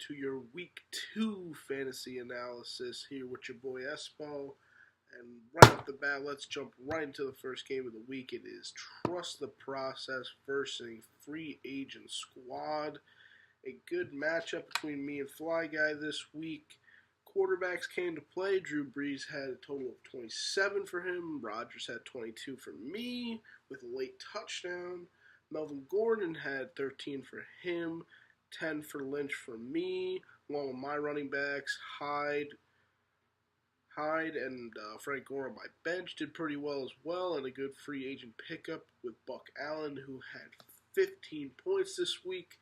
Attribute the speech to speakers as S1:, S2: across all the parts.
S1: to your Week 2 fantasy analysis here with your boy Espo. And right off the bat, let's jump right into the first game of the week. It is Trust the Process versus Free Agent Squad. A good matchup between me and Fly Guy this week. Quarterbacks came to play. Drew Brees had a total of 27 for him. Rodgers had 22 for me with a late touchdown. Melvin Gordon had 13 for him. 10 for Lynch for me, along with my running backs, Hyde and Frank Gore on my bench did pretty well as well, and a good free agent pickup with Buck Allen, who had 15 points this week.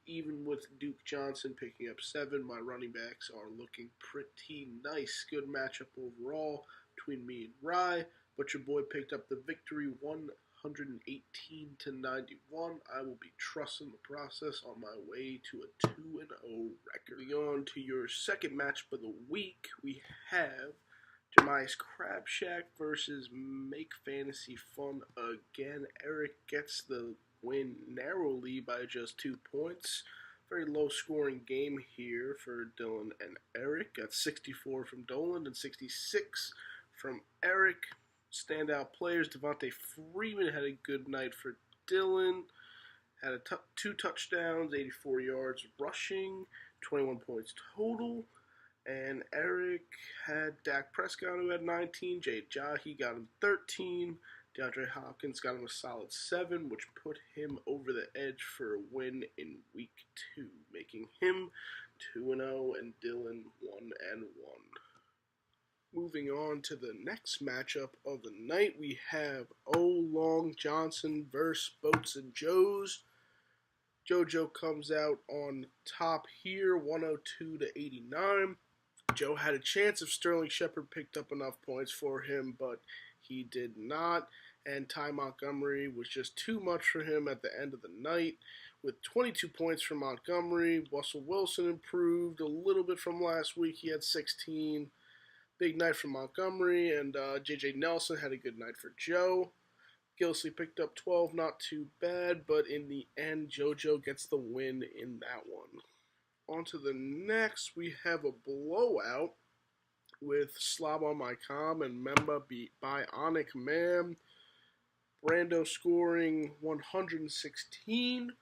S1: Even with Duke Johnson picking up 7, my running backs are looking pretty nice. Good matchup overall between me and Rye, but your boy picked up the victory 118 to 91. I will be trusting the process on my way to a 2-0 record. Moving on to your second matchup of the week, we have Jemias Crabshack versus Make Fantasy Fun again. Eric gets the win narrowly by just 2 points. Very low scoring game here for Dylan and Eric. Got 64 from Dolan and 66 from Eric. Standout players, Devontae Freeman had a good night for Dylan. Had 2 touchdowns, 84 yards rushing, 21 points total. And Eric had Dak Prescott, who had 19. Jay Ajayi got him 13. DeAndre Hopkins got him a solid 7, which put him over the edge for a win in Week 2, making him 2-0 and Dylan 1-1. Moving on to the next matchup of the night, we have Long Johnson versus Boats and Joes. JoJo comes out on top here, 102 to 89. Joe had a chance if Sterling Shepard picked up enough points for him, but he did not. And Ty Montgomery was just too much for him at the end of the night. With 22 points from Montgomery, Russell Wilson improved a little bit from last week. He had 16. Big night for Montgomery, and J.J. Nelson had a good night for Joe. Gillislee picked up 12, not too bad, but in the end, JoJo gets the win in that one. On to the next, we have a blowout with Slob on My Com and Memba beat Bionic Man. Brando scoring 116.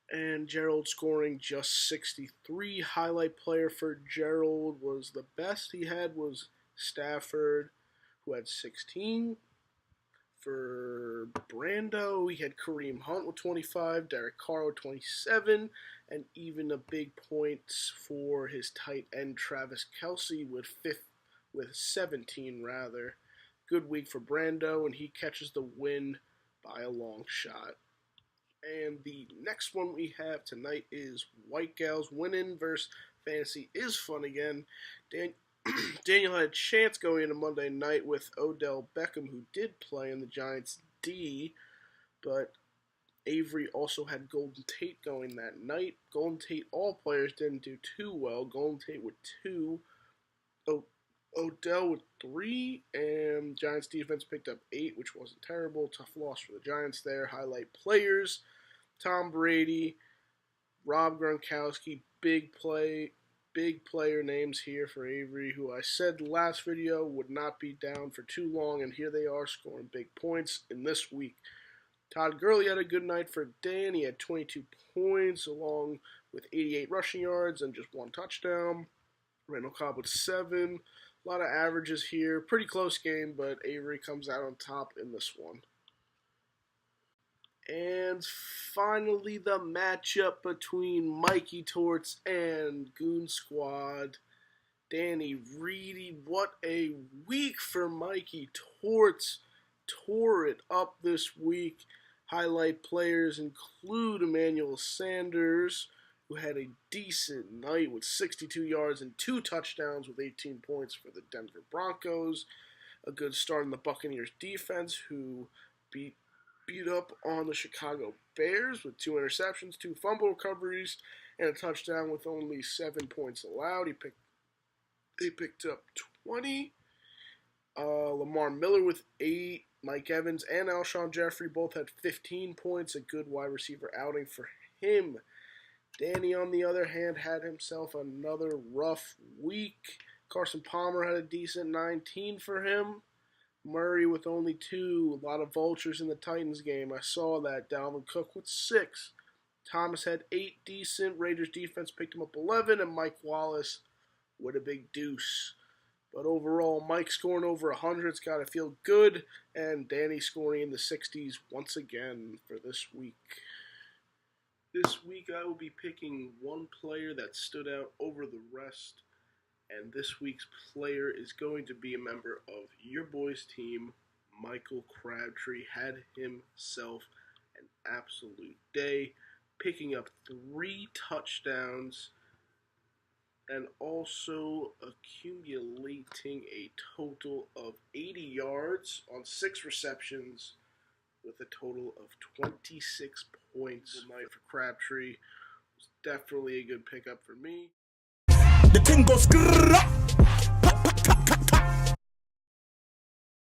S1: And Gerald scoring just 63. Highlight player for Gerald was the best he had was Stafford, who had 16. For Brando, he had Kareem Hunt with 25, Derek Carr with 27, and even a big points for his tight end Travis Kelce with 17 rather. Good week for Brando, and he catches the win by a long shot. And the next one we have tonight is White Gals winning versus Fantasy is Fun again. Daniel had a chance going into Monday night with Odell Beckham, who did play in the Giants D, but Avery also had Golden Tate going that night. Golden Tate, all players didn't do too well. Golden Tate with 2, Odell with 3, and Giants defense picked up 8, which wasn't terrible. Tough loss for the Giants there. Highlight players, Tom Brady, Rob Gronkowski, big player names here for Avery, who I said last video would not be down for too long, and here they are scoring big points in this week. Todd Gurley had a good night for Dan. He had 22 points along with 88 rushing yards and just 1 touchdown. Randall Cobb with 7. A lot of averages here. Pretty close game, but Avery comes out on top in this one. And finally, the matchup between Mikey Torts and Goon Squad. Danny Reedy, what a week for Mikey Torts. Tore it up this week. Highlight players include Emmanuel Sanders, who had a decent night with 62 yards and 2 touchdowns with 18 points for the Denver Broncos. A good start in the Buccaneers defense, who beat up on the Chicago Bears with 2 interceptions, 2 fumble recoveries, and a touchdown with only 7 points allowed. They picked up 20. Lamar Miller with 8. Mike Evans and Alshon Jeffrey both had 15 points. A good wide receiver outing for him. Danny, on the other hand, had himself another rough week. Carson Palmer had a decent 19 for him. Murray with only 2. A lot of vultures in the Titans game. I saw that. Dalvin Cook with 6. Thomas had 8 decent. Raiders defense picked him up 11. And Mike Wallace with a big deuce. But overall, Mike scoring over 100's got to feel good. And Danny scoring in the 60s once again for this week. This week I will be picking one player that stood out over the rest. And this week's player is going to be a member of your boy's team, Michael Crabtree. Had himself an absolute day, picking up 3 touchdowns and also accumulating a total of 80 yards on 6 receptions with a total of 26 points tonight for Crabtree. It was definitely a good pickup for me.
S2: The thing goes grrrr.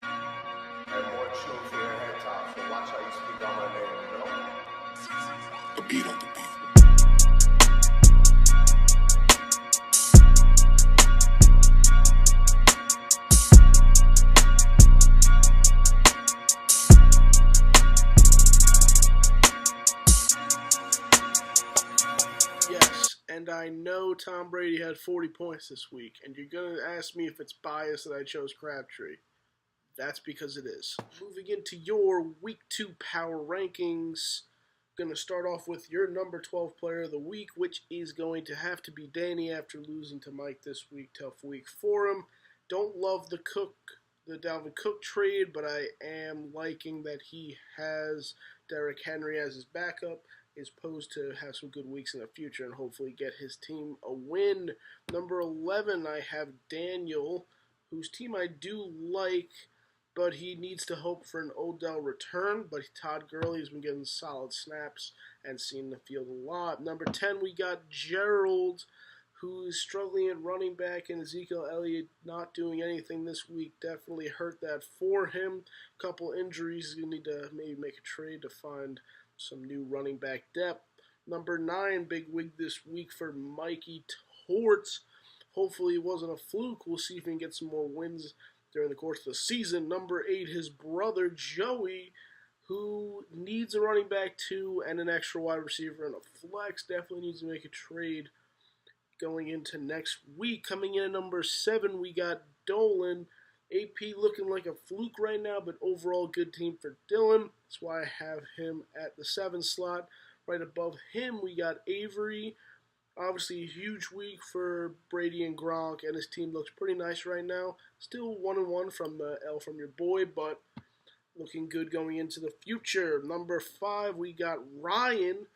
S3: And more chill for your head top, so watch how you speak on my name, you know?
S2: A beat on the beat.
S1: And I know Tom Brady had 40 points this week, and you're going to ask me if it's biased that I chose Crabtree. That's because it is. Moving into your Week 2 power rankings, going to start off with your number 12 player of the week, which is going to have to be Danny after losing to Mike this week. Tough week for him. Don't love the Dalvin Cook trade, but I am liking that he has Derrick Henry as his backup. Is posed to have some good weeks in the future and hopefully get his team a win. Number 11, I have Daniel, whose team I do like, but he needs to hope for an Odell return. But Todd Gurley has been getting solid snaps and seen the field a lot. Number 10, we got Gerald, who is struggling at running back, and Ezekiel Elliott not doing anything this week. Definitely hurt that for him. Couple injuries. He's going to need to maybe make a trade to find some new running back depth. Number 9, big wig this week for Mikey Torts. Hopefully it wasn't a fluke. We'll see if he can get some more wins during the course of the season. Number 8, his brother Joey, who needs a running back too and an extra wide receiver and a flex. Definitely needs to make a trade going into next week. Coming in at number 7, we got Dolan. AP looking like a fluke right now, but overall good team for Dylan. That's why I have him at the 7 slot. Right above him, we got Avery. Obviously, a huge week for Brady and Gronk, and his team looks pretty nice right now. Still 1-1 from the L from your boy, but looking good going into the future. Number 5, we got Ryan.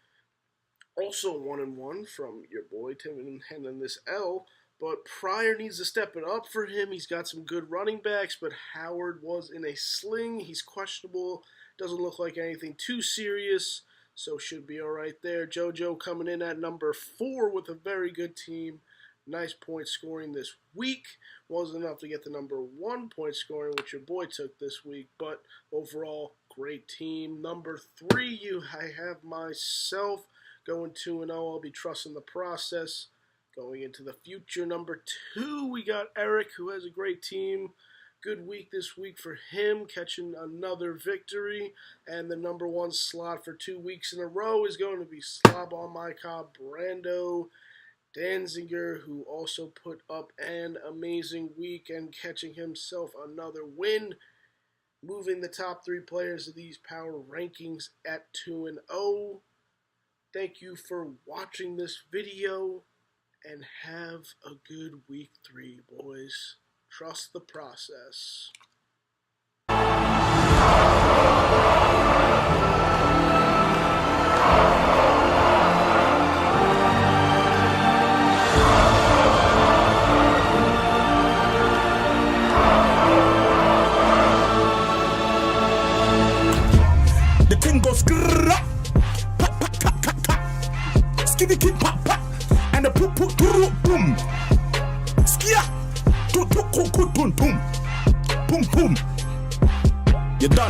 S1: Also 1-1 from your boy, Tim, and then this L. But Pryor needs to step it up for him. He's got some good running backs, but Howard was in a sling. He's questionable. Doesn't look like anything too serious, so should be all right there. JoJo coming in at number 4 with a very good team. Nice point scoring this week. Wasn't enough to get the number 1 point scoring, which your boy took this week, but overall, great team. Number 3, I have myself going 2-0. I'll be trusting the process. Going into the future, number 2, we got Eric, who has a great team. Good week this week for him, catching another victory. And the number 1 slot for 2 weeks in a row is going to be Slob on my cob, Brando Danziger, who also put up an amazing week and catching himself another win. Moving the top 3 players of these power rankings at 2-0. Thank you for watching this video. And have a good week 3, boys. Trust the process.
S2: The thing goes grrrr. Skitty kid pop pop. And the poop poop boom. Skia. Boom boom. Boom boom. You're done.